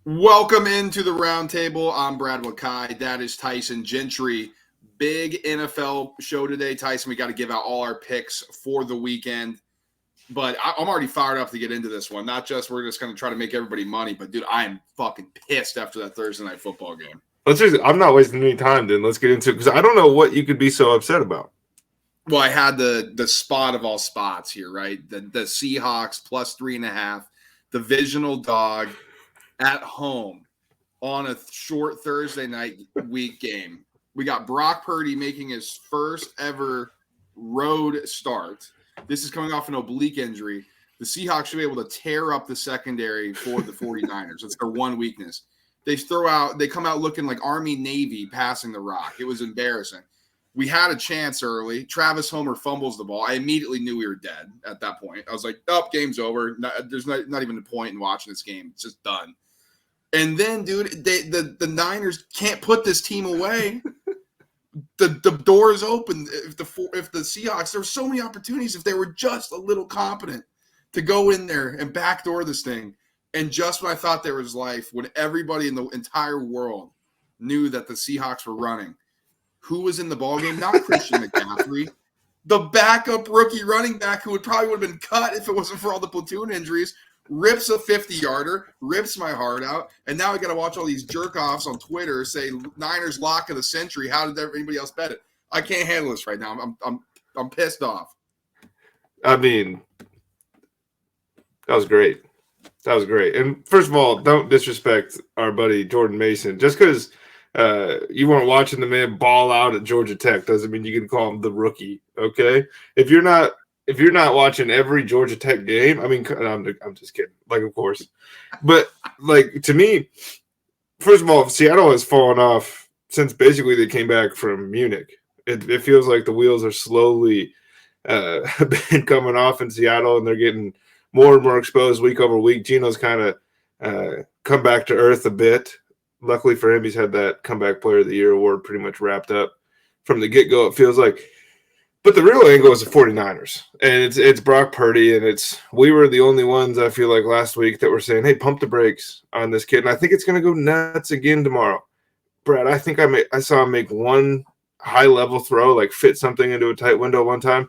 Welcome into the roundtable. I'm Brad Wakai. That is Tyson Gentry. Big NFL show today, Tyson. We got to give out all our picks for the weekend. But I'm already fired up to get into this one. Not just we're just going to try to make everybody money, but dude, I am fucking pissed after that Thursday night football game. I'm not wasting any time. Then let's get into it because I don't know what you could be so upset about. Well, I had the spot of all spots here, right? The Seahawks plus 3.5, divisional dog at home on a short Thursday night week game. We got Brock Purdy making his first ever road start. This is coming off an oblique injury. The Seahawks should be able to tear up the secondary for the 49ers. It's their one weakness. They come out looking like Army Navy passing the rock. It was embarrassing. We had a chance early. Travis Homer fumbles the ball. I immediately knew we were dead at that point. I was like, oh, game's over. There's not even a point in watching this game. It's just done. And then, dude, the Niners can't put this team away. The door is open. If the Seahawks, there were so many opportunities if they were just a little competent to go in there and backdoor this thing. And just when I thought there was life, when everybody in the entire world knew that the Seahawks were running, who was in the ballgame? Not Christian McCaffrey, the backup rookie running back who would have been cut if it wasn't for all the platoon injuries. Rips a 50-yarder, rips my heart out, and now I got to watch all these jerk-offs on Twitter say Niners lock of the century. How did anybody else bet it? I can't handle this right now. I'm pissed off. I mean, that was great. That was great. And first of all, don't disrespect our buddy Jordan Mason. Just because you weren't watching the man ball out at Georgia Tech doesn't mean you can call him the rookie. Okay, if you're not watching every Georgia Tech game, I mean, I'm just kidding. Like, of course. But, like, to me, first of all, Seattle has fallen off since basically they came back from Munich. It feels like the wheels are slowly been coming off in Seattle, and they're getting more and more exposed week over week. Gino's kind of come back to earth a bit. Luckily for him, he's had that Comeback Player of the Year award pretty much wrapped up from the get-go, it feels like. But the real angle is the 49ers, and it's Brock Purdy, and we were the only ones, I feel like, last week that were saying, hey, pump the brakes on this kid, and I think it's going to go nuts again tomorrow. Brad, I think I saw him make one high-level throw, like fit something into a tight window one time.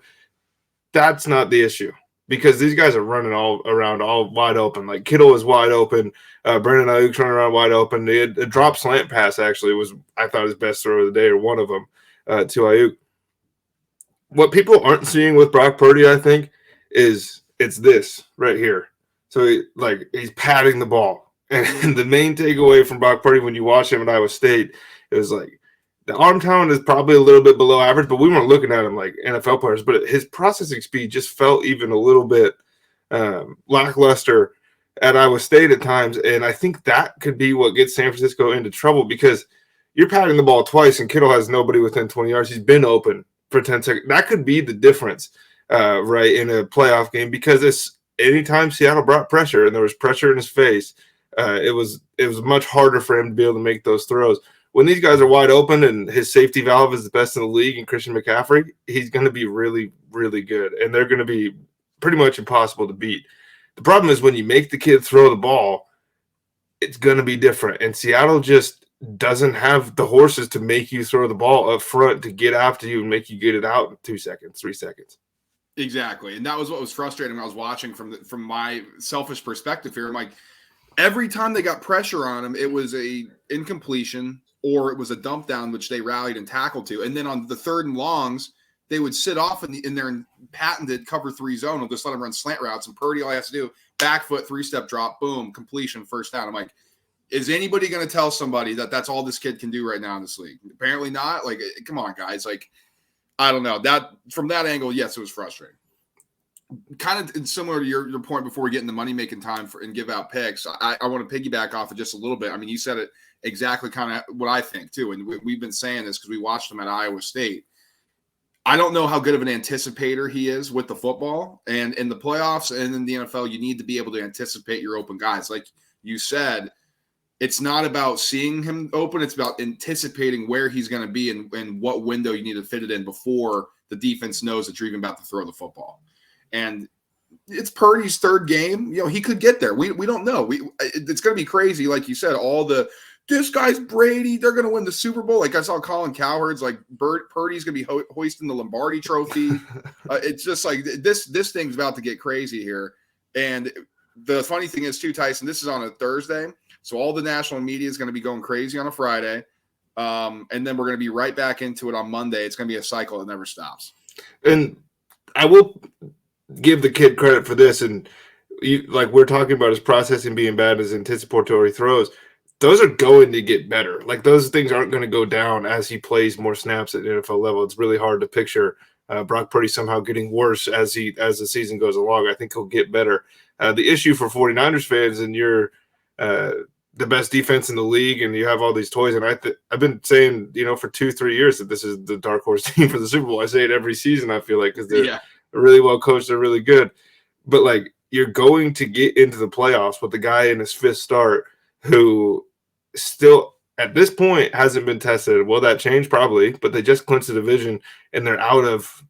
That's not the issue because these guys are running all around, all wide open. Like Kittle was wide open. Brandon Ayuk's running around wide open. They had a drop slant pass, actually, was, I thought, his best throw of the day, or one of them, to Ayuk. What people aren't seeing with Brock Purdy, I think, is it's this right here. So he's patting the ball. And the main takeaway from Brock Purdy when you watch him at Iowa State, it was like the arm talent is probably a little bit below average, but we weren't looking at him like NFL players. But his processing speed just felt even a little bit lackluster at Iowa State at times. And I think that could be what gets San Francisco into trouble because you're patting the ball twice and Kittle has nobody within 20 yards. He's been open for 10 seconds. That could be the difference, right, in a playoff game because anytime Seattle brought pressure and there was pressure in his face, it was much harder for him to be able to make those throws. When these guys are wide open and his safety valve is the best in the league and Christian McCaffrey, he's going to be really, really good, and they're going to be pretty much impossible to beat. The problem is when you make the kid throw the ball, it's going to be different, and Seattle just doesn't have the horses to make you throw the ball up front to get after you and make you get it out in 2 seconds, 3 seconds. Exactly. And that was what was frustrating when I was watching from my selfish perspective here. I'm like, every time they got pressure on him, it was a incompletion or it was a dump down, which they rallied and tackled to. And then on the third and longs, they would sit off in their patented cover 3 zone and just let him run slant routes. And Purdy, all he has to do, back foot, 3-step drop, boom, completion, first down. I'm like, is anybody going to tell somebody that that's all this kid can do right now in this league? Apparently not. Like, come on, guys. Like, I don't know. That from that angle, yes, it was frustrating. Kind of similar to your point before we get into money making time and give out picks. I want to piggyback off it just a little bit. I mean, you said it exactly kind of what I think too. And we've been saying this because we watched him at Iowa State. I don't know how good of an anticipator he is with the football, and in the playoffs and in the NFL, you need to be able to anticipate your open guys. Like you said, it's not about seeing him open. It's about anticipating where he's going to be and what window you need to fit it in before the defense knows that you're even about to throw the football. And it's Purdy's third game. He could get there. We don't know. It's going to be crazy, like you said. This guy's Brady. They're going to win the Super Bowl. Like I saw Colin Cowherd's like Purdy's going to be hoisting the Lombardi Trophy. It's just like this thing's about to get crazy here. And the funny thing is too, Tyson, this is on a Thursday, so all the national media is going to be going crazy on a Friday, and then we're going to be right back into it on Monday. It's going to be a cycle that never stops. And I will give the kid credit for this, and like we're talking about his processing being bad, his anticipatory throws. Those are going to get better. Like those things aren't going to go down as he plays more snaps at the NFL level. It's really hard to picture Brock Purdy somehow getting worse as the season goes along. I think he'll get better. The issue for 49ers fans, and you're the best defense in the league, and you have all these toys. And I've been saying, for 2-3 years that this is the dark horse team for the Super Bowl. I say it every season. I feel like because they're really well coached, they're really good. But like you're going to get into the playoffs with the guy in his fifth start who still at this point hasn't been tested. Will that change? Probably, but they just clinched the division and they're out of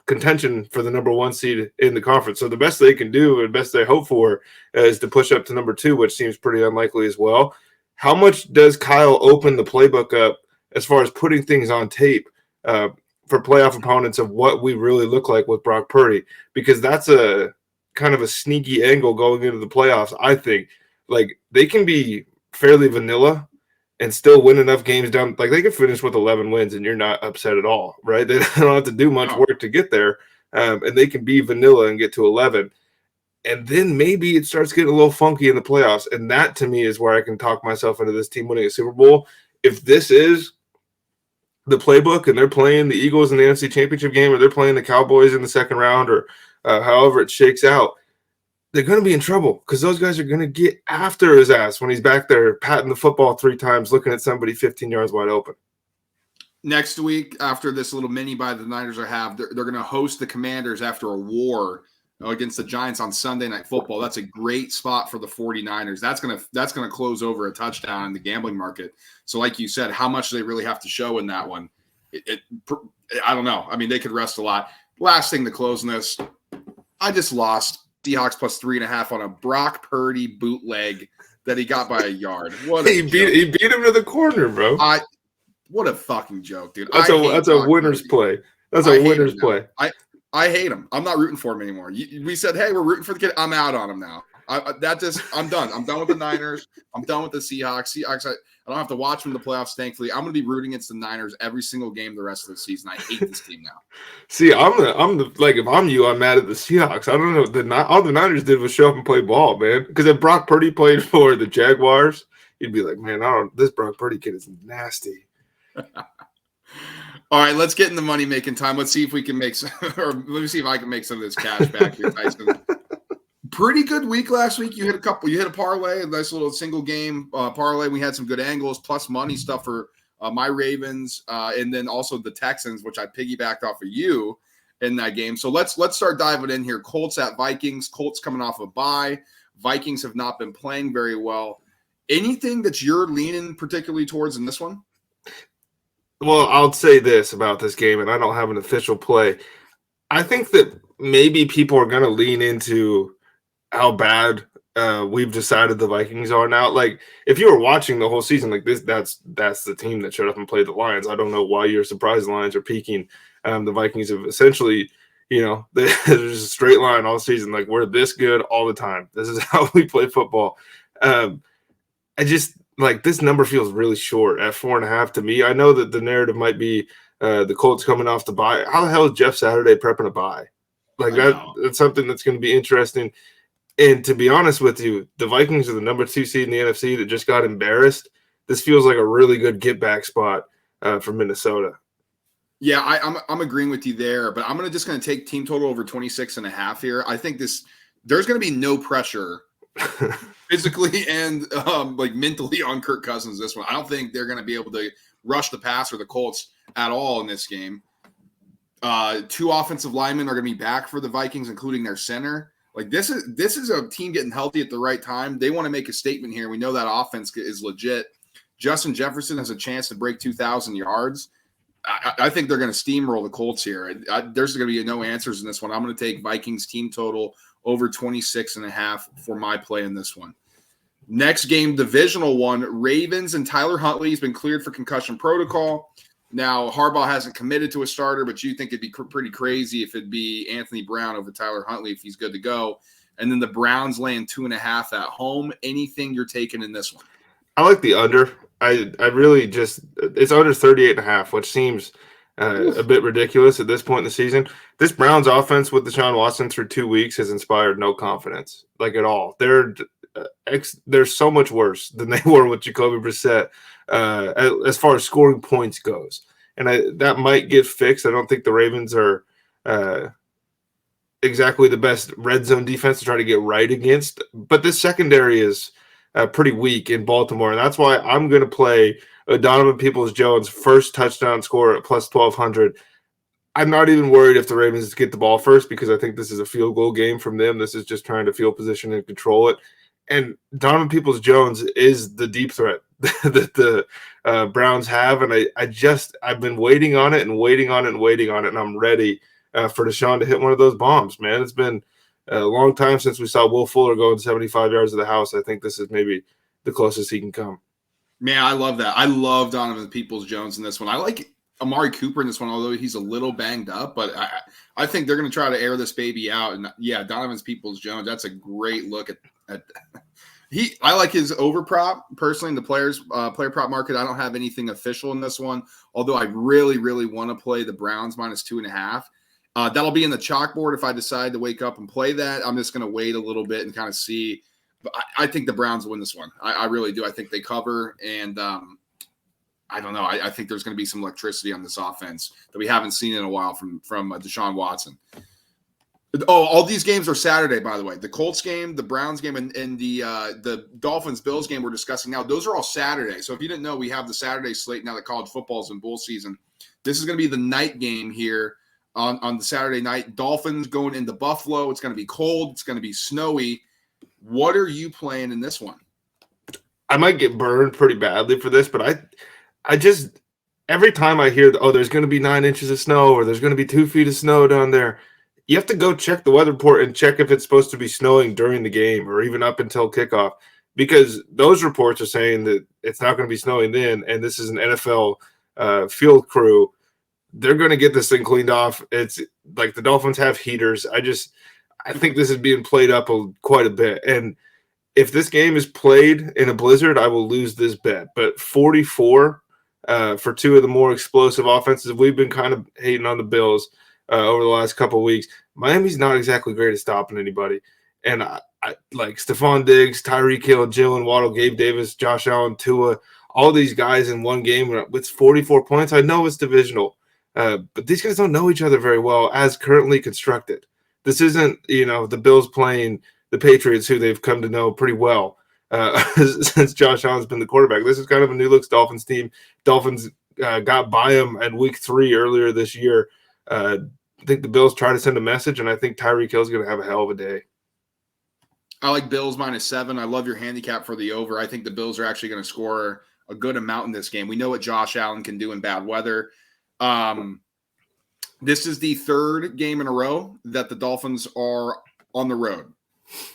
contention for the number 1 seed in the conference. So the best they can do and best they hope for is to push up to number 2, which seems pretty unlikely as well. How much does Kyle open the playbook up as far as putting things on tape for playoff opponents of what we really look like with Brock Purdy? Because that's a kind of a sneaky angle going into the playoffs. I think like they can be fairly vanilla and still win enough games down. Like they could finish with 11 wins and you're not upset at all, right? They don't have to do much work to get there. And they can be vanilla and get to 11. And then maybe it starts getting a little funky in the playoffs. And that to me is where I can talk myself into this team winning a Super Bowl. If this is the playbook and they're playing the Eagles in the NFC Championship game, or they're playing the Cowboys in the second round, or however it shakes out, they're going to be in trouble because those guys are going to get after his ass when he's back there patting the football 3 times, looking at somebody 15 yards wide open. Next week, after this little mini bye the Niners have, they're going to host the Commanders after a war against the Giants on Sunday Night Football. That's a great spot for the 49ers. That's going to close over a touchdown in the gambling market. So like you said, how much do they really have to show in that one? I don't know. I mean, they could rest a lot. Last thing to close on this, I just lost Seahawks plus 3.5 on a Brock Purdy bootleg that he got by a yard. He beat him to the corner, bro. What a fucking joke, dude. That's a winner's play. That's a winner's play. I hate him. I'm not rooting for him anymore. We said, hey, we're rooting for the kid. I'm out on him now. I'm done. I'm done with the Niners. I'm done with the Seahawks. I don't have to watch them in the playoffs, thankfully. I'm going to be rooting against the Niners every single game the rest of the season. I hate this team now. See, I'm the like, if I'm you, I'm mad at the Seahawks. I don't know. All the Niners did was show up and play ball, man. Because if Brock Purdy played for the Jaguars, you'd be like, man, this Brock Purdy kid is nasty. All right, let's get in the money making time. Let's see if we can make some, or let me see if I can make some of this cash back here, Tyson. Pretty good week last week. You hit a parlay, a nice little single game parlay. We had some good angles, plus money stuff for my Ravens, and then also the Texans, which I piggybacked off of you in that game. So let's start diving in here. Colts at Vikings. Colts coming off a bye. Vikings have not been playing very well. Anything that you're leaning particularly towards in this one? Well, I'll say this about this game, and I don't have an official play. I think that maybe people are going to lean into how bad we've decided the Vikings are now. Like, if you were watching the whole season like this, that's the team that showed up and played the Lions. I don't know why you're surprised the Lions are peaking. The Vikings have essentially, there's a straight line all season. Like, we're this good all the time. This is how we play football. I just like this number feels really short at 4.5 to me. I know that the narrative might be the Colts coming off the bye. How the hell is Jeff Saturday prepping a bye? Like that's something that's going to be interesting. And to be honest with you, the Vikings are the number 2 seed in the NFC that just got embarrassed. This feels like a really good get back spot for Minnesota. Yeah, I'm agreeing with you there, but I'm just going to take team total over 26.5 here. I think there's going to be no pressure physically and like mentally on Kirk Cousins this one. I don't think they're going to be able to rush the passer, the Colts, at all in this game. 2 offensive linemen are going to be back for the Vikings, including their center. Like this is a team getting healthy at the right time. They want to make a statement here. We know that offense is legit. Justin Jefferson has a chance to break 2,000 yards. I think they're going to steamroll the Colts here. There's going to be no answers in this one. I'm going to take Vikings team total over 26.5 for my play in this one. Next game, divisional one, Ravens and Tyler Huntley has been cleared for concussion protocol. Now, Harbaugh hasn't committed to a starter, but you think it'd be pretty crazy if it'd be Anthony Brown over Tyler Huntley if he's good to go. And then the Browns laying 2.5 at home. Anything you're taking in this one? I like the under. I really just – it's under 38.5, which seems a bit ridiculous at this point in the season. This Browns offense with Deshaun Watson through 2 weeks has inspired no confidence, like at all. They're so much worse than they were with Jacoby Brissett as far as scoring points goes. And that might get fixed. I don't think the Ravens are exactly the best red zone defense to try to get right against. But this secondary is pretty weak in Baltimore. And that's why I'm going to play Donovan Peoples-Jones first touchdown score at plus 1,200. I'm not even worried if the Ravens get the ball first because I think this is a field goal game from them. This is just trying to field position and control it. And Donovan Peoples-Jones is the deep threat that the Browns have. And I've been waiting on it and waiting on it and waiting on it. And I'm ready for Deshaun to hit one of those bombs, man. It's been a long time since we saw Will Fuller going 75 yards of the house. I think this is maybe the closest he can come. Man, I love that. I love Donovan Peoples-Jones in this one. I like Amari Cooper in this one, although he's a little banged up. But I think they're going to try to air this baby out. And, yeah, Donovan Peoples-Jones, that's a great look at I like his over prop personally in the player prop market. I don't have anything official in this one, although I really, really want to play the Browns minus 2.5. That'll be in the chalkboard if I decide to wake up and play that. I'm just going to wait a little bit and kind of see. But I think the Browns win this one. I really do. I think they cover, and I don't know. I think there's going to be some electricity on this offense that we haven't seen in a while from Deshaun Watson. Oh, all these games are Saturday, by the way. The Colts game, the Browns game, and the Dolphins Bills game we're discussing now, those are all Saturday. So if you didn't know, we have the Saturday slate now that college football's in bowl season. This is going to be the night game here on the Saturday night. Dolphins going into Buffalo. It's going to be cold. It's going to be snowy. What are you playing in this one? I might get burned pretty badly for this, but I just every time I hear, there's going to be 9 inches of snow or there's going to be 2 feet of snow down there, you have to go check the weather report and check if it's supposed to be snowing during the game or even up until kickoff, because those reports are saying that it's not going to be snowing then, and this is an NFL field crew. They're going to get this thing cleaned off. It's like the Dolphins have heaters. I think this is being played up quite a bit. And if this game is played in a blizzard, I will lose this bet. But 44 for 2 of the more explosive offenses. We've been kind of hating on the Bills over the last couple of weeks. Miami's not exactly great at stopping anybody. And I like Stephon Diggs, Tyreek Hill, Jalen Waddle, Gabe Davis, Josh Allen, Tua, all these guys in one game with 44 points. I know it's divisional, but these guys don't know each other very well as currently constructed. This isn't, the Bills playing the Patriots, who they've come to know pretty well since Josh Allen's been the quarterback. This is kind of a new looks Dolphins team. Dolphins got by them at week 3 earlier this year. I think the Bills try to send a message, and I think Tyreek Hill's going to have a hell of a day. I like Bills minus 7. I love your handicap for the over. I think the Bills are actually going to score a good amount in this game. We know what Josh Allen can do in bad weather. This is the 3rd game in a row that the Dolphins are on the road.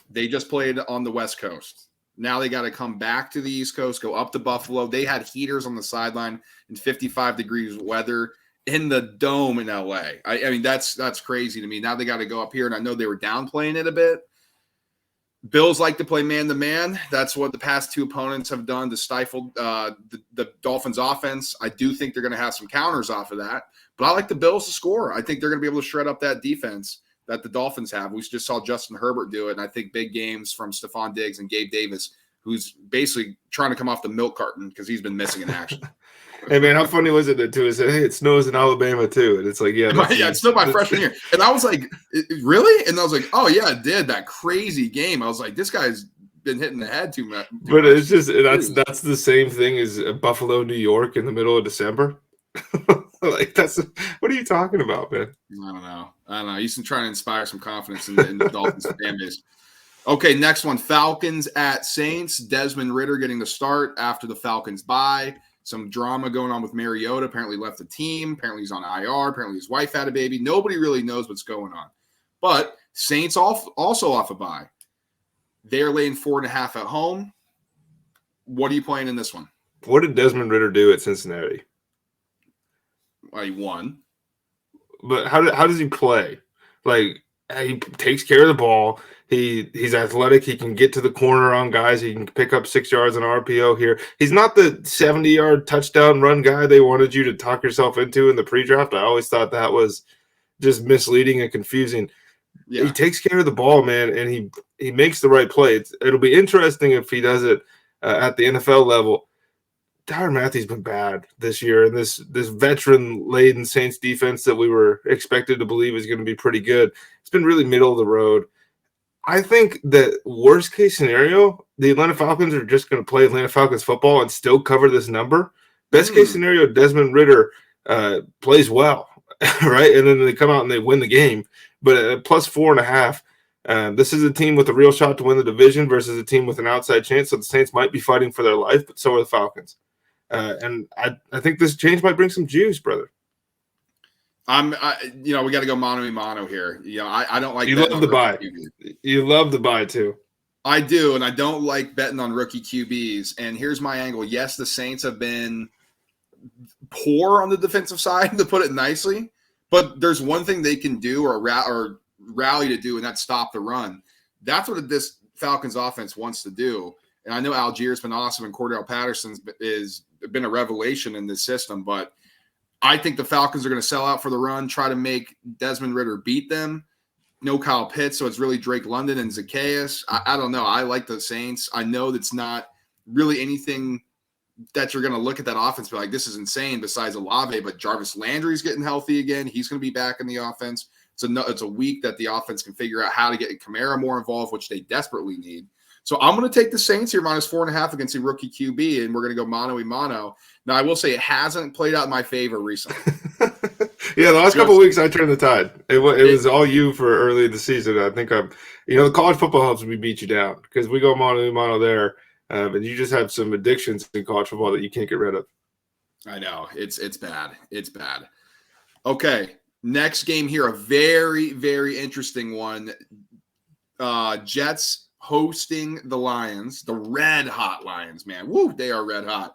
They just played on the West Coast. Now they got to come back to the East Coast, go up to Buffalo. They had heaters on the sideline in 55 degrees weather in the dome in LA. I mean, that's crazy to me. Now they got to go up here, and I know they were downplaying it a bit. Bills like to play man-to-man. That's what the past 2 opponents have done to stifle the Dolphins' offense. I do think they're going to have some counters off of that. But I like the Bills to score. I think they're going to be able to shred up that defense that the Dolphins have. We just saw Justin Herbert do it, and I think big games from Stephon Diggs and Gabe Davis, who's basically trying to come off the milk carton because he's been missing in action. Hey, man, how funny was it that Tua said, hey, it snows in Alabama, too? And it's like, yeah. It snowed my freshman year. And I was like, really? And I was like, oh, yeah, it did. That crazy game. I was like, this guy's been hitting the head too much. But it's just that's the same thing as Buffalo, New York in the middle of December. Like, what are you talking about, man? I don't know. He's trying to inspire some confidence in the Dolphins fan base. Okay, next one, Falcons at Saints. Desmond Ridder getting the start after the Falcons bye. some drama going on with Mariota. Apparently left the team. Apparently he's on IR. Apparently his wife had a baby. Nobody really knows what's going on. But Saints also off a bye. They're laying 4.5 at home. What are you playing in this one? What did Desmond Ridder do at Cincinnati? He won. But how does he play? Like, he takes care of the ball. He's athletic. He can get to the corner on guys. He can pick up 6 yards on RPO here. He's not the 70-yard touchdown run guy they wanted you to talk yourself into in the pre-draft. I always thought that was just misleading and confusing. Yeah. He takes care of the ball, man, and he makes the right play. It'll be interesting if he does it at the NFL level. Tyrann Mathieu's been bad this year, and this veteran-laden Saints defense that we were expected to believe is going to be pretty good, it's been really middle of the road. I think that worst-case scenario, the Atlanta Falcons are just going to play Atlanta Falcons football and still cover this number. Best-case scenario, Desmond Ridder plays well, right? And then they come out and they win the game. But at plus 4.5, this is a team with a real shot to win the division versus a team with an outside chance. So the Saints might be fighting for their life, but so are the Falcons. And I think this change might bring some juice, brother. We got to go mano a mano here. I don't like. You love the buy. You love the buy too. I do, and I don't like betting on rookie QBs. And here's my angle. Yes, the Saints have been poor on the defensive side, to put it nicely. But there's one thing they can do or rally to do, and that's stop the run. That's what this Falcons offense wants to do. And I know Algiers been awesome, and Cordell Patterson's been a revelation in this system. But I think the Falcons are going to sell out for the run, try to make Desmond Ridder beat them. No Kyle Pitts, so it's really Drake London and Zacchaeus. I don't know. I like the Saints. I know that's not really anything that you're going to look at that offense and be like, this is insane besides Olave, but Jarvis Landry's getting healthy again. He's going to be back in the offense. It's a week that the offense can figure out how to get Kamara more involved, which they desperately need. So I'm going to take the Saints here minus 4.5 against a rookie QB, and we're going to go mano a mano. Now, I will say it hasn't played out in my favor recently. Yeah, the last couple of weeks I turned the tide. It was all you for early in the season. I think the college football helps me beat you down because we go mano a mano there. And you just have some addictions in college football that you can't get rid of. I know. It's bad. It's bad. Okay. Next game here, a very, very interesting one. Jets hosting the Lions, the red hot Lions, man. Woo, they are red hot.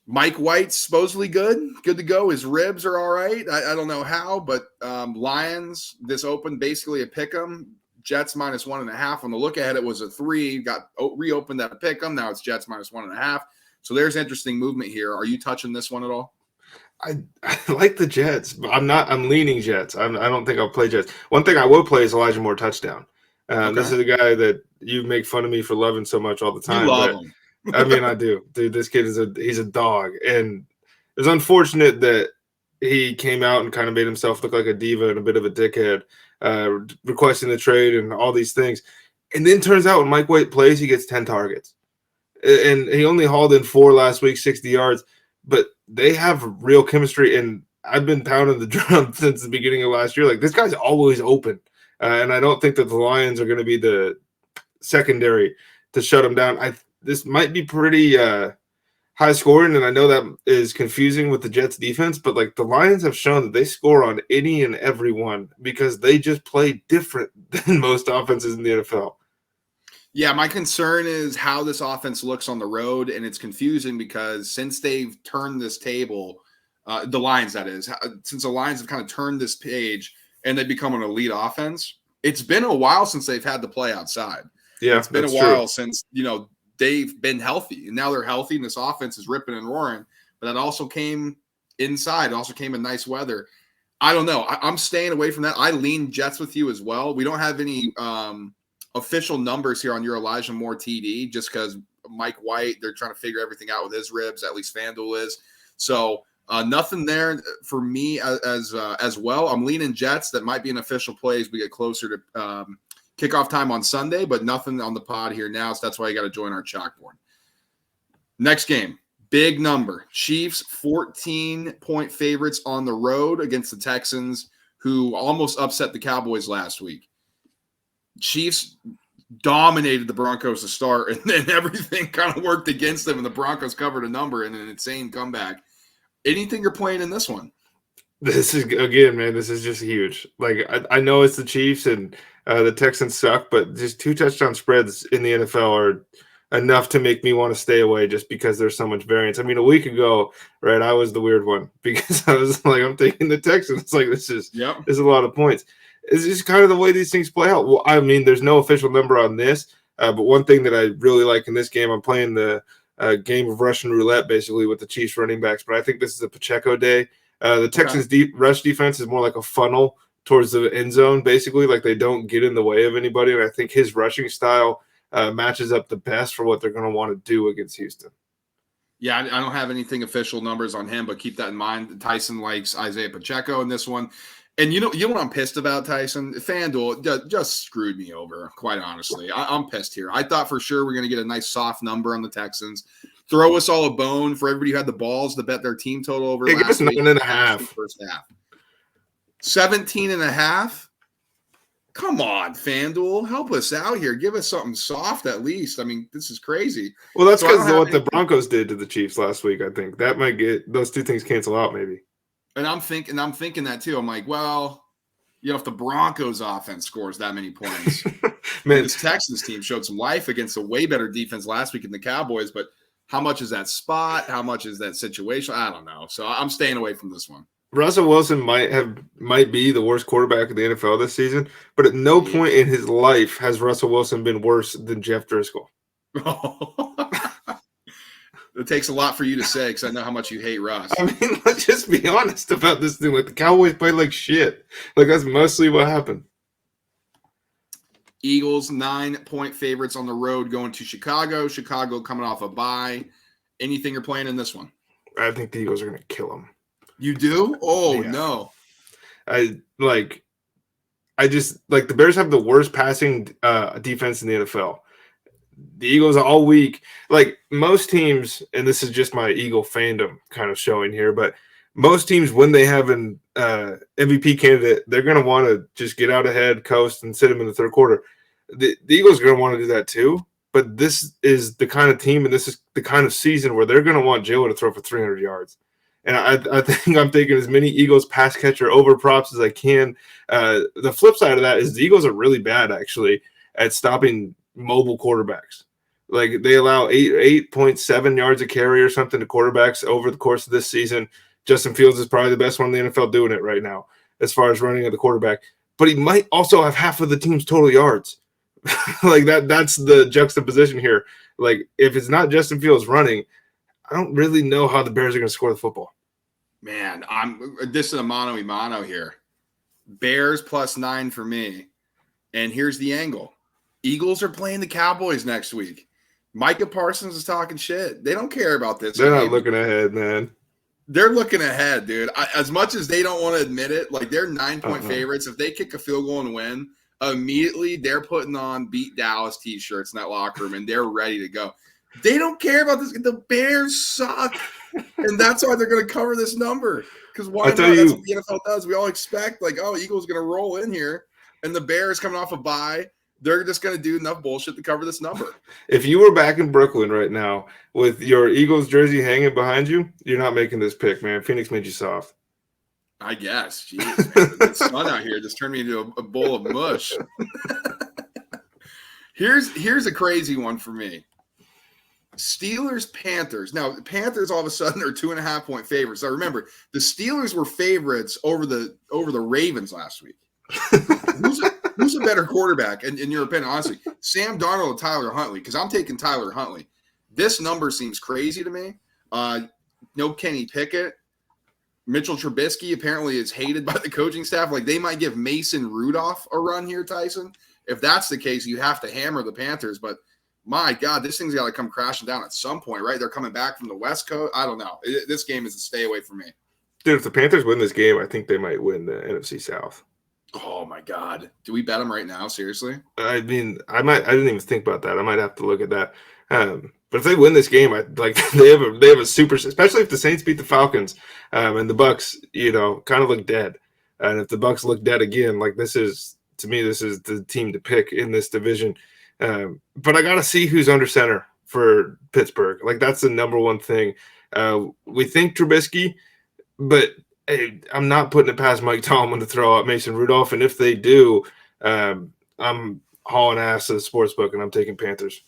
Mike White's supposedly good to go. His ribs are all right. I don't know how, but Lions, this opened basically a pick 'em. Jets minus 1.5. On the look ahead, it was a 3. Got reopened at a pick 'em. Now it's Jets minus 1.5. So there's interesting movement here. Are you touching this one at all? I like the Jets, but I'm leaning Jets. I don't think I'll play Jets. One thing I will play is Elijah Moore touchdown. Okay. This is a guy that you make fun of me for loving so much all the time. You love him. I mean, I do. Dude, this kid he's a dog. And it's unfortunate that he came out and kind of made himself look like a diva and a bit of a dickhead, requesting the trade and all these things. And then turns out when Mike White plays, he gets 10 targets. And he only hauled in 4 last week, 60 yards. But they have real chemistry. And I've been pounding the drum since the beginning of last year. Like, this guy's always open. And I don't think that the Lions are going to be the secondary to shut him down. This might be pretty high scoring, and I know that is confusing with the Jets defense, but like the Lions have shown that they score on any and every one because they just play different than most offenses in the NFL. Yeah, my concern is how this offense looks on the road, and it's confusing because since they've turned this table, the Lions, that is, since the Lions have kind of turned this page and they become an elite offense, it's been a while since they've had to play outside. Yeah, it's been a while since, they've been healthy, and now they're healthy, and this offense is ripping and roaring. But that also came inside. It also came in nice weather. I don't know. I'm staying away from that. I lean Jets with you as well. We don't have any official numbers here on your Elijah Moore TD just because Mike White, they're trying to figure everything out with his ribs. At least FanDuel is. So nothing there for me as well. I'm leaning Jets. That might be an official play as we get closer to kickoff time on Sunday, but nothing on the pod here now, so that's why you got to join our chalkboard. Next game, big number. Chiefs 14-point favorites on the road against the Texans, who almost upset the Cowboys last week. Chiefs dominated the Broncos to start, and then everything kind of worked against them, and the Broncos covered a number in an insane comeback. Anything you're playing in this one? This is, again, man, this is just huge. Like, I know it's the Chiefs and the Texans suck, but just 2 touchdown spreads in the NFL are enough to make me want to stay away just because there's so much variance. I mean, a week ago, right, I was the weird one because I was like, I'm taking the Texans. It's like, this is a lot of points. It's just kind of the way these things play out. Well, I mean, there's no official number on this, but one thing that I really like in this game, I'm playing the game of Russian roulette, basically, with the Chiefs running backs, but I think this is a Pacheco day. The Texans' rush defense is more like a funnel towards the end zone, basically. Like, they don't get in the way of anybody. And I think his rushing style matches up the best for what they're going to want to do against Houston. Yeah, I don't have anything official numbers on him, but keep that in mind. Tyson likes Isaiah Pacheco in this one. And you know what I'm pissed about, Tyson? FanDuel just screwed me over, quite honestly. I'm pissed here. I thought for sure we're going to get a nice soft number on the Texans. Throw us all a bone for everybody who had the balls to bet their team total over last last week. 9.5. First half. 17.5? Come on, FanDuel. Help us out here. Give us something soft at least. I mean, this is crazy. Well, that's because of what the Broncos did to the Chiefs last week, I think. That might get those two things cancel out maybe. And I'm thinking that too. I'm like, well, if the Broncos offense scores that many points. Man, this Texans team showed some life against a way better defense last week than the Cowboys, but how much is that spot? How much is that situation? I don't know. So I'm staying away from this one. Russell Wilson might be the worst quarterback in the NFL this season, but at no point in his life has Russell Wilson been worse than Jeff Driscoll. It takes a lot for you to say because I know how much you hate Russ. I mean, let's just be honest about this thing. Like, the Cowboys played like shit. Like, that's mostly what happened. Eagles 9-point favorites on the road going to Chicago. Chicago coming off a bye. Anything you're playing in this one? I think the Eagles are going to kill them. You do? Oh, yeah. No. The Bears have the worst passing defense in the NFL. The Eagles all week, like most teams, and this is just my Eagle fandom kind of showing here, but most teams, when they have an MVP candidate, they're going to want to just get out ahead, coast, and sit them in the third quarter. The Eagles are going to want to do that too, but this is the kind of team and this is the kind of season where they're going to want Jalen to throw for 300 yards. And I think I'm taking as many Eagles pass catcher over props as I can. The flip side of that is the Eagles are really bad, actually, at stopping mobile quarterbacks. Like, they allow 8.7 yards a carry or something to quarterbacks over the course of this season. Justin Fields is probably the best one in the NFL doing it right now as far as running at the quarterback. But he might also have half of the team's total yards. Like, that's the juxtaposition here. Like, if it's not Justin Fields running, I don't really know how the Bears are going to score the football. Man, this is a mano-a-mano here. Bears +9 for me. And here's the angle. Eagles are playing the Cowboys next week. Micah Parsons is talking shit. They don't care about this. They're not looking ahead, man. They're looking ahead, dude. As much as they don't want to admit it, like, they're 9-point favorites. If they kick a field goal and win, immediately they're putting on Beat Dallas T-shirts in that locker room, and they're ready to go. They don't care about this. The Bears suck, and that's why they're going to cover this number. Because why not? That's what the NFL does. We all expect, like, Eagles going to roll in here, and the Bears coming off a bye, they're just going to do enough bullshit to cover this number. If you were back in Brooklyn right now with your Eagles jersey hanging behind you, you're not making this pick, man. Phoenix made you soft. I guess. Jeez, man. The sun out here just turned me into a bowl of mush. Here's a crazy one for me. Steelers, Panthers. Now, the Panthers all of a sudden are 2.5-point favorites. Now, remember, the Steelers were favorites over the Ravens last week. Who's a better quarterback, in your opinion, honestly? Sam Darnold or Tyler Huntley? Because I'm taking Tyler Huntley. This number seems crazy to me. No Kenny Pickett. Mitchell Trubisky apparently is hated by the coaching staff. Like, they might give Mason Rudolph a run here, Tyson. If that's the case, you have to hammer the Panthers. But, my God, this thing's got to come crashing down at some point, right? They're coming back from the West Coast. I don't know. This game is a stay away from me. Dude, if the Panthers win this game, I think they might win the NFC South. Oh, my God. Do we bet them right now? Seriously? I mean, I didn't even think about that. I might have to look at that. But if they win this game, they have a super, especially if the Saints beat the Falcons and the Bucs, kind of look dead. And if the Bucs look dead again, like, to me, this is the team to pick in this division. But I got to see who's under center for Pittsburgh. Like, that's the number one thing. We think Trubisky, but hey, I'm not putting it past Mike Tomlin to throw out Mason Rudolph. And if they do, I'm hauling ass to the sportsbook, and I'm taking Panthers.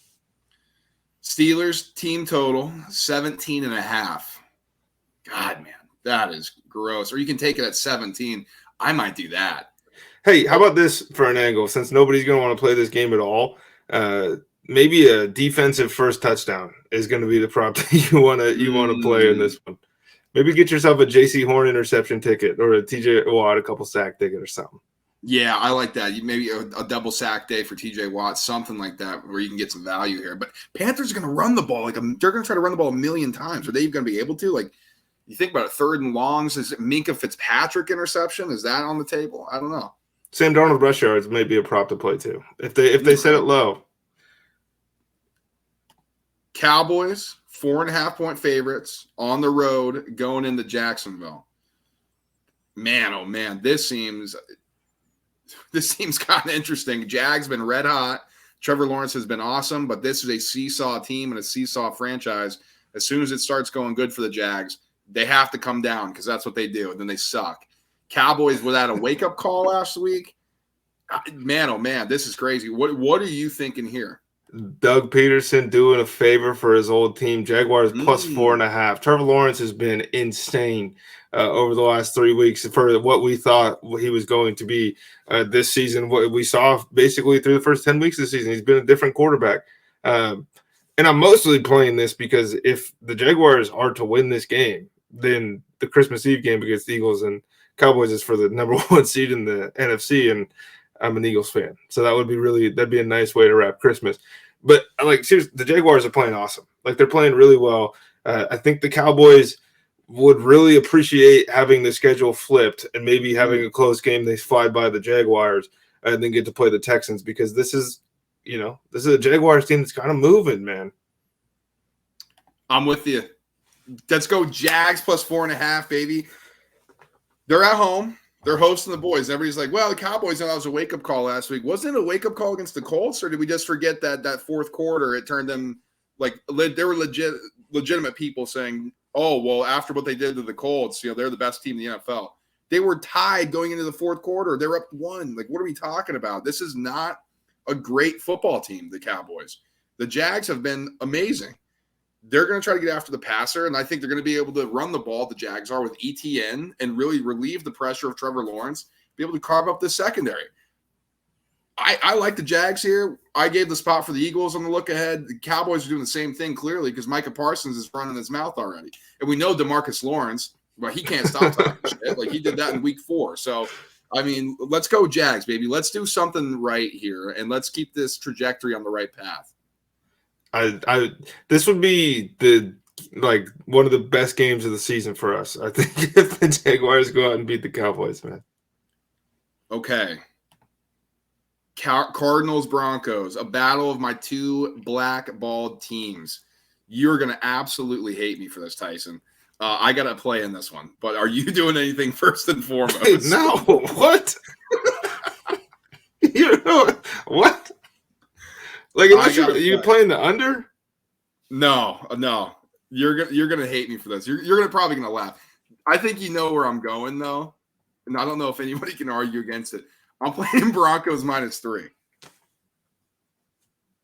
Steelers team total 17.5. God, man, that is gross. Or you can take it at 17. I might do that. Hey, how about this for an angle? Since nobody's going to want to play this game at all, maybe a defensive first touchdown is going to be the prop that you want to play in this one. Maybe get yourself a J.C. Horn interception ticket or a T.J. Watt a couple sack ticket or something. Yeah, I like that. Maybe a double sack day for T.J. Watt, something like that, where you can get some value here. But Panthers are going to run the ball they're going to try to run the ball a million times. Are they even going to be able to? Like, you think about it, 3rd and longs. Is it Minka Fitzpatrick interception? Is that on the table? I don't know. Sam Darnold rush yards may be a prop to play too if they set it low. Cowboys 4.5-point favorites on the road going into Jacksonville. Man, oh man, this seems kind of interesting. Jags been red hot. Trevor Lawrence has been awesome, but this is a seesaw team and a seesaw franchise. As soon as it starts going good for the Jags, they have to come down because that's what they do, and then they suck. Cowboys without a wake-up call last week. Man, oh man, this is crazy. What are you thinking here? Doug Peterson doing a favor for his old team. Jaguars plus 4.5. Trevor Lawrence has been insane over the last 3 weeks for what we thought he was going to be this season. What we saw basically through the first 10 weeks of the season, he's been a different quarterback. And I'm mostly playing this because if the Jaguars are to win this game, then the Christmas Eve game against the Eagles and Cowboys is for the number 1 seed in the NFC, and I'm an Eagles fan. So that'd be a nice way to wrap Christmas. But like, seriously, the Jaguars are playing awesome. Like, they're playing really well. I think the Cowboys would really appreciate having the schedule flipped and maybe having a close game. They fly by the Jaguars and then get to play the Texans, because this is a Jaguars team that's kind of moving, man. I'm with you. Let's go Jags plus 4.5, baby. They're at home. They're hosting the boys. Everybody's like, well, the Cowboys, that was a wake-up call last week. Wasn't it a wake-up call against the Colts, or did we just forget that fourth quarter, it turned them like there were legitimate people saying, oh, well, after what they did to the Colts, they're the best team in the NFL. They were tied going into the fourth quarter. They're up 1. Like, what are we talking about? This is not a great football team, the Cowboys. The Jags have been amazing. They're going to try to get after the passer, and I think they're going to be able to run the ball, the Jags are, with ETN and really relieve the pressure of Trevor Lawrence, be able to carve up the secondary. I like the Jags here. I gave the spot for the Eagles on the look ahead. The Cowboys are doing the same thing, clearly, because Micah Parsons is running his mouth already. And we know DeMarcus Lawrence, well, he can't stop talking shit. Like, he did that in week 4. So, I mean, let's go Jags, baby. Let's do something right here, and let's keep this trajectory on the right path. This would be one of the best games of the season for us. I think if the Jaguars go out and beat the Cowboys, man. Okay. Cardinals Broncos, a battle of my 2 blackballed teams. You're going to absolutely hate me for this, Tyson. I got to play in this one. But are you doing anything first and foremost? No. What? What? Like, unless you're playing the under? No. You're gonna hate me for this. You're probably gonna laugh. I think you know where I'm going though, and I don't know if anybody can argue against it. I'm playing Broncos -3.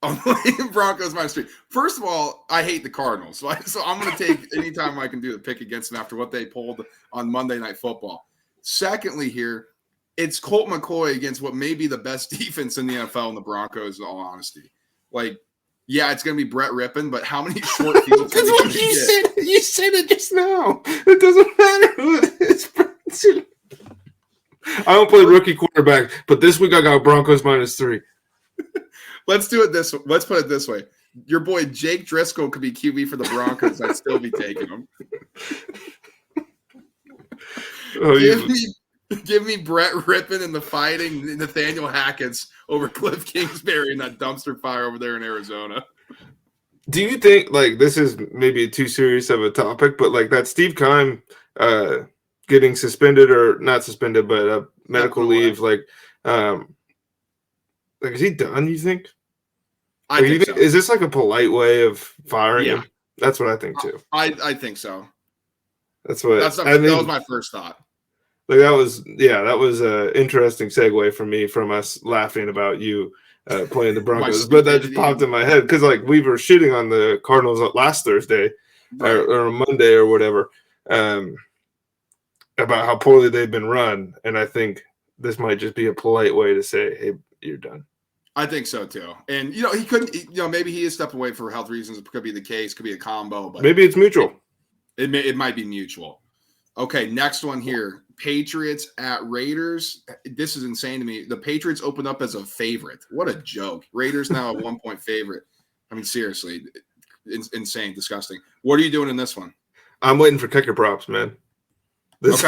I'm playing Broncos -3. First of all, I hate the Cardinals, so I'm gonna take any time I can do to pick against them after what they pulled on Monday Night Football. Secondly, here, it's Colt McCoy against what may be the best defense in the NFL in the Broncos, in all honesty. Like, yeah, it's going to be Brett Rippon, but how many short fields can what you said? You said it just now. It doesn't matter who it is. I don't play rookie quarterback, but this week I got Broncos -3. Let's do it this way. Let's put it this way. Your boy Jake Driscoll could be QB for the Broncos. I'd still be taking him. Give me Brett Rippon and the fighting Nathaniel Hackett's over Cliff Kingsbury and that dumpster fire over there in Arizona. Do you think, like, this is maybe too serious of a topic, but like that Steve Keim getting suspended, or not suspended, but medical leave, like is he done, you think? I think so. Is this like a polite way of firing him? That's what I think too. I think so. That's what that was my first thought. Like that was an interesting segue from me from us laughing about you playing the Broncos, but that just popped in my head because like we were shitting on the Cardinals last Thursday or Monday or whatever about how poorly they've been run, and I think this might just be a polite way to say, "Hey, you're done." I think so too, and he couldn't. Maybe he is stepping away for health reasons. It could be the case. Could be a combo, but maybe it's mutual. It might be mutual. Okay, next one here. Patriots at Raiders. This is insane to me. The Patriots opened up as a favorite. What a joke. Raiders now a 1-point favorite. I mean, seriously, insane, disgusting. What are you doing in this one? I'm waiting for kicker props, man. This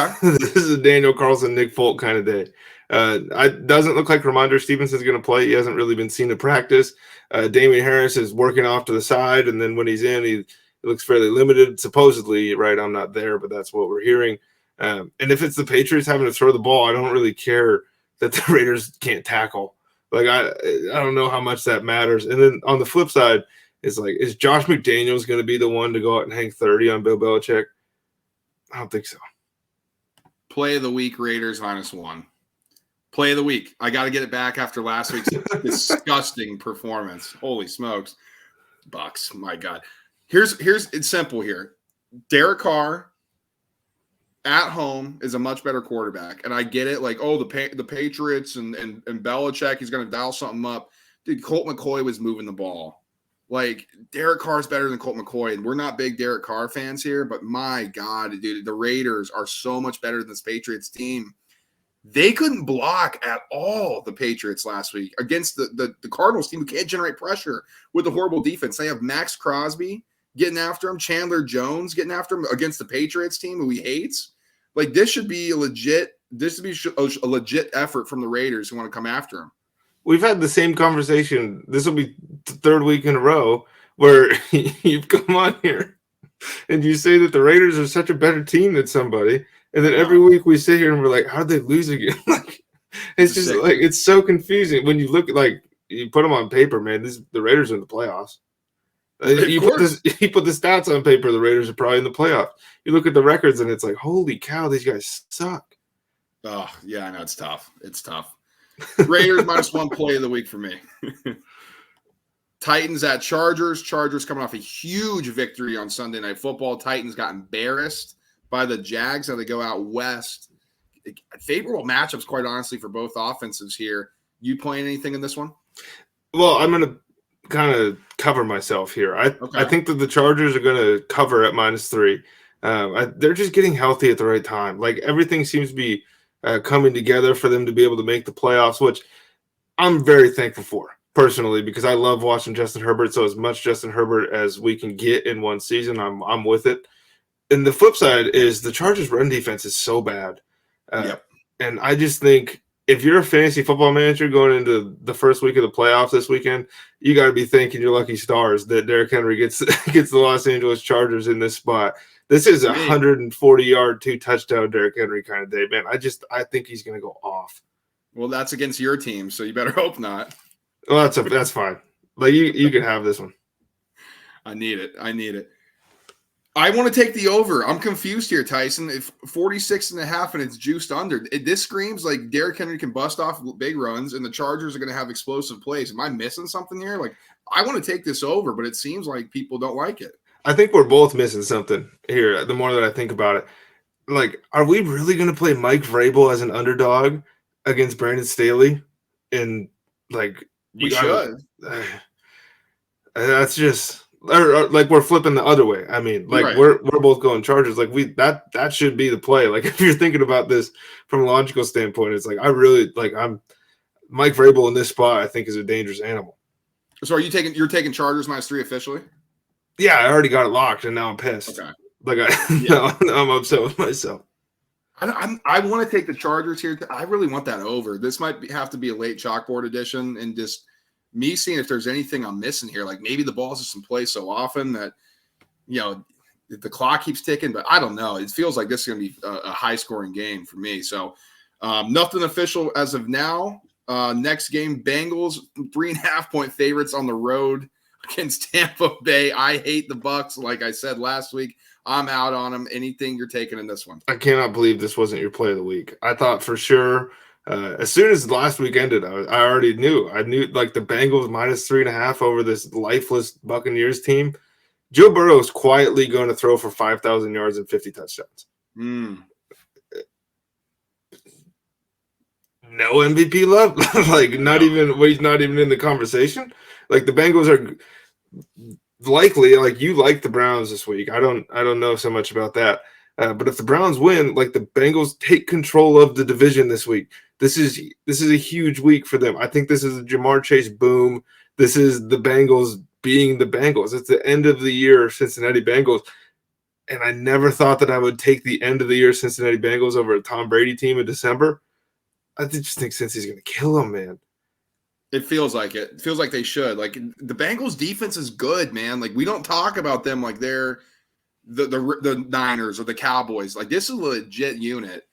is a Daniel Carlson, Nick Folk kind of day. It doesn't look like Ramondre Stevenson's going to play. He hasn't really been seen in practice. Damian Harris is working off to the side, and then when he's in, he looks fairly limited. Supposedly, right? I'm not there, but that's what we're hearing. And if it's the Patriots having to throw the ball, I don't really care that the Raiders can't tackle. Like I don't know how much that matters. And then on the flip side, it's like, is Josh McDaniels going to be the one to go out and hang 30 on Bill Belichick? I don't think so. Play of the week, Raiders -1. Play of the week. I got to get it back after last week's disgusting performance. Holy smokes. Bucs, my God. Here's it's simple here. Derek Carr at home is a much better quarterback. And I get it. Like, the Patriots and Belichick, he's going to dial something up. Dude, Colt McCoy was moving the ball. Like, Derek Carr's better than Colt McCoy. And we're not big Derek Carr fans here, but my God, dude, the Raiders are so much better than this Patriots team. They couldn't block at all, the Patriots last week against the Cardinals team who can't generate pressure with a horrible defense. They have Max Crosby getting after him, Chandler Jones getting after him against the Patriots team who he hates. Like, this should be a legit effort from the Raiders who want to come after him. We've had the same conversation. This will be the third week in a row where you've come on here and you say that the Raiders are such a better team than somebody. And then every week we sit here and we're like, how'd they lose again? Like, it's just like, it's so confusing when you look at, like, you put them on paper, man. The Raiders are in the playoffs. You put the stats on paper, the Raiders are probably in the playoffs. You look at the records and it's like, holy cow, these guys suck. Oh, yeah, I know. It's tough. It's tough. Raiders -1 play of the week for me. Titans at Chargers. Chargers coming off a huge victory on Sunday Night Football. Titans got embarrassed by the Jags. Now they go out west. Favorable matchups, quite honestly, for both offenses here. You playing anything in this one? Well, I'm going to kind of cover myself here. I think that the Chargers are going to cover at -3. They're just getting healthy at the right time. Like, everything seems to be coming together for them to be able to make the playoffs, which I'm very thankful for personally, because I love watching Justin Herbert. So as much Justin Herbert as we can get in one season, I'm with it. And the flip side is the Chargers' run defense is so bad. And I just think if you're a fantasy football manager going into the first week of the playoffs this weekend, you got to be thanking your lucky stars that Derrick Henry gets the Los Angeles Chargers in this spot. This is a 140-yard, 2-touchdown Derrick Henry kind of day, man. I think he's going to go off. Well, that's against your team, so you better hope not. Well, that's fine. Like, you can have this one. I need it. I want to take the over. I'm confused here, Tyson. If 46.5 and it's juiced under, this screams like Derrick Henry can bust off big runs and the Chargers are going to have explosive plays. Am I missing something here? Like, I want to take this over, but it seems like people don't like it. I think we're both missing something here. The more that I think about it, like, are we really going to play Mike Vrabel as an underdog against Brandon Staley? And like, we should. That's just like we're flipping the other way. I mean, like, we're both going Chargers. Like, that should be the play. Like, if you're thinking about this from a logical standpoint, it's like I'm Mike Vrabel in this spot. I think is a dangerous animal. So you're taking Chargers -3 officially? Yeah, I already got it locked, and now I'm pissed. Okay. Like, I'm upset with myself. I want to take the Chargers here. I really want that over. This might have to be a late chalkboard edition, and just me seeing if there's anything I'm missing here. Like, maybe the ball's just in play so often that, the clock keeps ticking, but I don't know. It feels like this is going to be a high-scoring game for me. So nothing official as of now. Next game, Bengals 3.5-point favorites on the road against Tampa Bay. I hate the Bucs. Like I said last week, I'm out on them. Anything you're taking in this one? I cannot believe this wasn't your play of the week. I thought for sure as soon as last week ended, I already knew. I knew like the Bengals minus 3.5 over this lifeless Buccaneers team. Joe Burrow is quietly going to throw for 5,000 yards and 50 touchdowns. No MVP love, like not even. Well, he's not even in the conversation. Like the Bengals are likely. Like you like the Browns this week. I don't know so much about that. But if the Browns win, like the Bengals take control of the division this week. This is a huge week for them. I think this is a Jamar Chase boom. This is the Bengals being the Bengals. It's the end of the year Cincinnati Bengals. And I never thought that I would take the end of the year Cincinnati Bengals over a Tom Brady team in December. I just think Cincy's going to kill them, man. It feels like it. It feels like they should. Like the Bengals defense is good, man. Like we don't talk about them like they're the Niners or the Cowboys. Like this is a legit unit.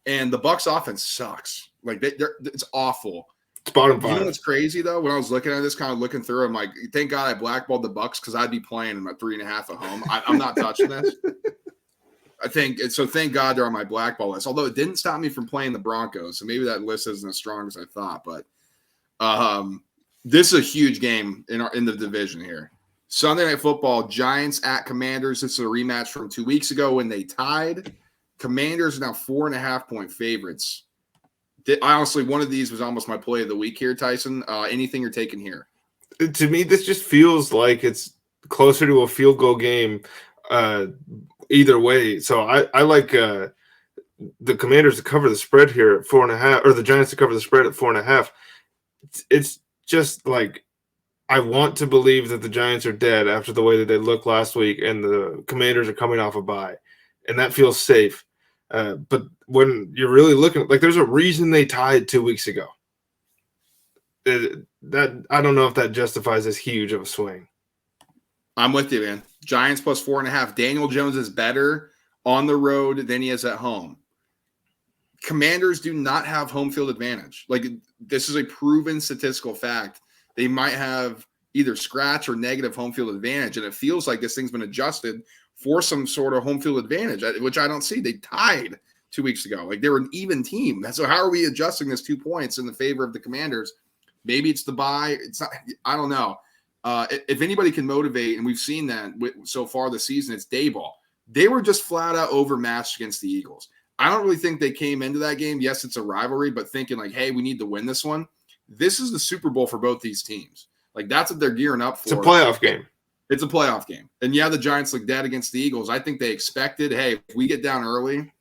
And the Bucs offense sucks. Like it's awful. It's bottom five. You know what's crazy though? When I was looking at this, kind of looking through, I'm like, thank God I blackballed the Bucs because I'd be playing them at 3.5 at home. I'm not touching this. I think so. Thank God they're on my blackball list. Although it didn't stop me from playing the Broncos, so maybe that list isn't as strong as I thought. But this is a huge game in the division here. Sunday Night Football: Giants at Commanders. This is a rematch from 2 weeks ago when they tied. Commanders are now 4.5-point favorites. Honestly, one of these was almost my play of the week here, Tyson. Anything you're taking here? To me, this just feels like it's closer to a field goal game either way. So I like the Commanders to cover the spread here at 4.5, or the Giants to cover the spread at 4.5. It's just like I want to believe that the Giants are dead after the way that they looked last week, and the Commanders are coming off a bye, and that feels safe. But when you're really looking at, like, there's a reason they tied 2 weeks ago. That I don't know if that justifies as huge of a swing. I'm with you, man. Giants plus 4.5. Daniel Jones is better on the road than he is at home. Commanders do not have home field advantage. Like, this is a proven statistical fact. They might have either scratch or negative home field advantage, and it feels like this thing's been adjusted for some sort of home field advantage, which I don't see. They tied 2 weeks ago. Like, they were an even team. So how are we adjusting this 2 points in the favor of the Commanders? Maybe it's the bye. It's not. I don't know. If anybody can motivate, and we've seen that so far this season, it's Daboll. They were just flat out overmatched against the Eagles. I don't really think they came into that game. Yes, it's a rivalry, but thinking like, hey, we need to win this one. This is the Super Bowl for both these teams. Like, that's what they're gearing up for. It's a playoff game. It's a playoff game. And yeah, the Giants look dead against the Eagles. I think they expected, hey, if we get down early,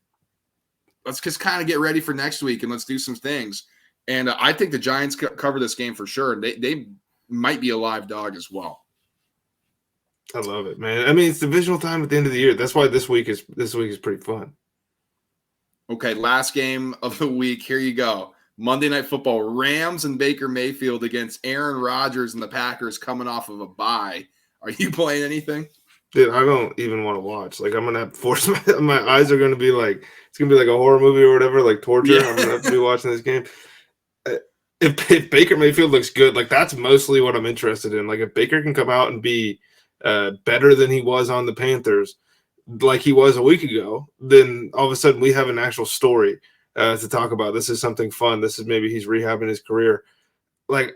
let's just kind of get ready for next week and let's do some things. And I think the Giants cover this game for sure. They might be a live dog as well. I love it, man. I mean, it's divisional time at the end of the year. That's why this week is pretty fun. Okay, last game of the week. Here you go. Monday Night Football. Rams and Baker Mayfield against Aaron Rodgers and the Packers coming off of a bye. Are you playing anything? Dude, I don't even want to watch. Like, I'm gonna have to force my eyes are gonna be like, it's gonna be like a horror movie or whatever, like torture. Yeah. I'm gonna have to be watching this game. If Baker Mayfield looks good, like, that's mostly what I'm interested in. Like, if Baker can come out and be better than he was on the Panthers, like he was a week ago, then all of a sudden we have an actual story to talk about. This is something fun. This is maybe he's rehabbing his career. Like,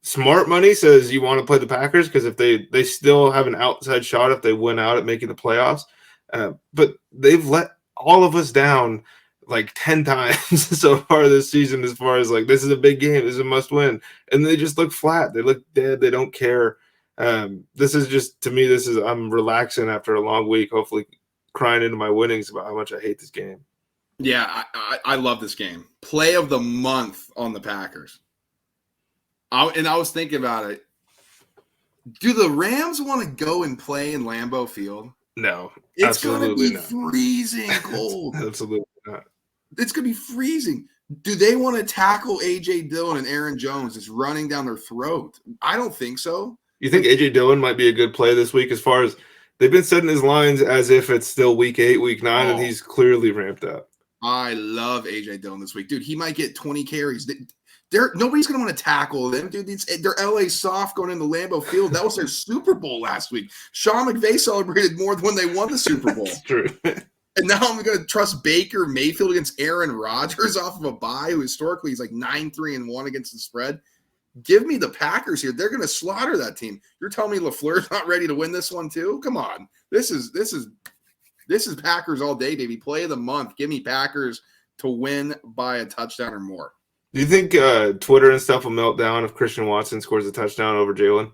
smart money says you want to play the Packers because if they still have an outside shot if they win out at making the playoffs. But they've let all of us down like 10 times so far this season, as far as like, this is a big game, this is a must win. And they just look flat. They look dead. They don't care. This is just, to me, I'm relaxing after a long week, hopefully crying into my winnings about how much I hate this game. Yeah, I love this game. Play of the month on the Packers. I was thinking about it. Do the Rams want to go and play in Lambeau Field? No, it's going to be freezing cold. Absolutely not. It's going to be freezing. Do they want to tackle A.J. Dillon and Aaron Jones that's running down their throat? I don't think so. You think A.J. Dillon might be a good play this week, as far as they've been setting his lines as if it's still week 8, week 9, and he's clearly ramped up? I love A.J. Dillon this week. Dude, he might get 20 carries. Nobody's going to want to tackle them, dude. They're LA soft going into Lambeau Field. That was their Super Bowl last week. Sean McVay celebrated more than when they won the Super Bowl. That's true. And now I'm going to trust Baker Mayfield against Aaron Rodgers off of a bye, who historically is like 9-3-1 against the spread. Give me the Packers here. They're going to slaughter that team. You're telling me LaFleur's not ready to win this one too? Come on. This is Packers all day, baby. Play of the month. Give me Packers to win by a touchdown or more. Do you think Twitter and stuff will melt down if Christian Watson scores a touchdown over Jalen?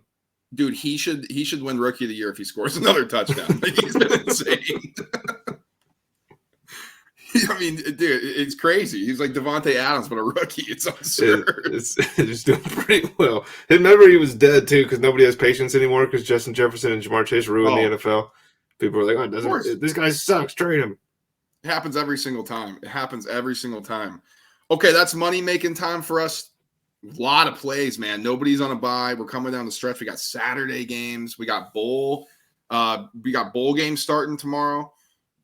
Dude, he should win Rookie of the Year if he scores another touchdown. Like, he's been insane. I mean, dude, it's crazy. He's like Devontae Adams, but a rookie. It's absurd. It's doing pretty well. And remember, he was dead too because nobody has patience anymore because Justin Jefferson and Jamar Chase ruined the NFL. People are like, "Oh, this guy sucks. Trade him." It happens every single time. Okay, that's money making time for us. A lot of plays, man. Nobody's on a bye. We're coming down the stretch. We got Saturday games. We got bowl games starting tomorrow.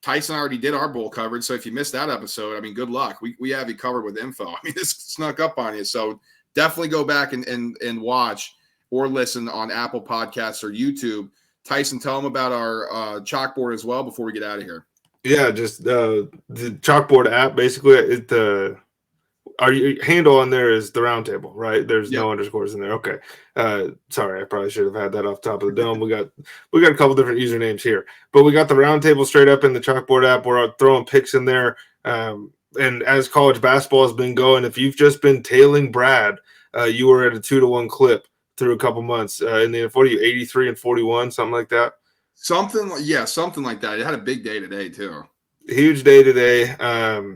Tyson already did our bowl coverage, so if you missed that episode, I mean, good luck. We have you covered with info. I mean, this snuck up on you, so definitely go back and watch or listen on Apple Podcasts or YouTube. Tyson, tell them about our chalkboard as well before we get out of here. Yeah, just the chalkboard app. Basically, our handle on there is the roundtable, right? There's no underscores in there. Okay. Sorry, I probably should have had that off the top of the dome. We got a couple different usernames here, but we got the roundtable straight up in the chalkboard app. We're throwing picks in there. And as college basketball has been going, if you've just been tailing Brad, you were at a 2-1 clip through a couple months. In the 83 and 41, something like that. Something like that. It had a big day today too. Huge day today.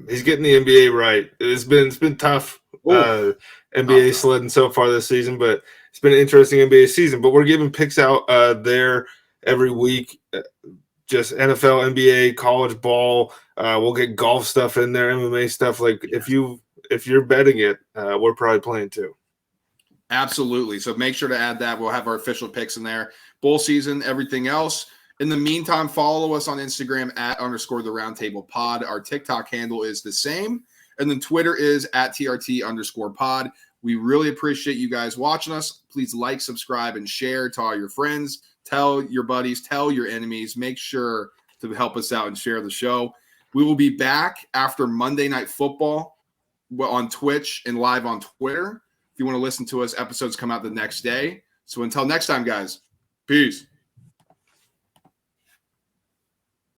He's getting the NBA right. It's been tough. NBA sledding so far this season, but it's been an interesting NBA season. But we're giving picks out there every week. Just NFL, NBA, college ball. We'll get golf stuff in there, MMA stuff. Like if you're betting it, we're probably playing too. Absolutely. So make sure to add that. We'll have our official picks in there. Bowl season, everything else. In the meantime, follow us on Instagram @_the_roundtable_pod. Our TikTok handle is the same. And then Twitter is @TRT_pod. We really appreciate you guys watching us. Please like, subscribe, and share to all your friends. Tell your buddies, tell your enemies. Make sure to help us out and share the show. We will be back after Monday Night Football on Twitch and live on Twitter. If you want to listen to us, episodes come out the next day. So until next time, guys, peace.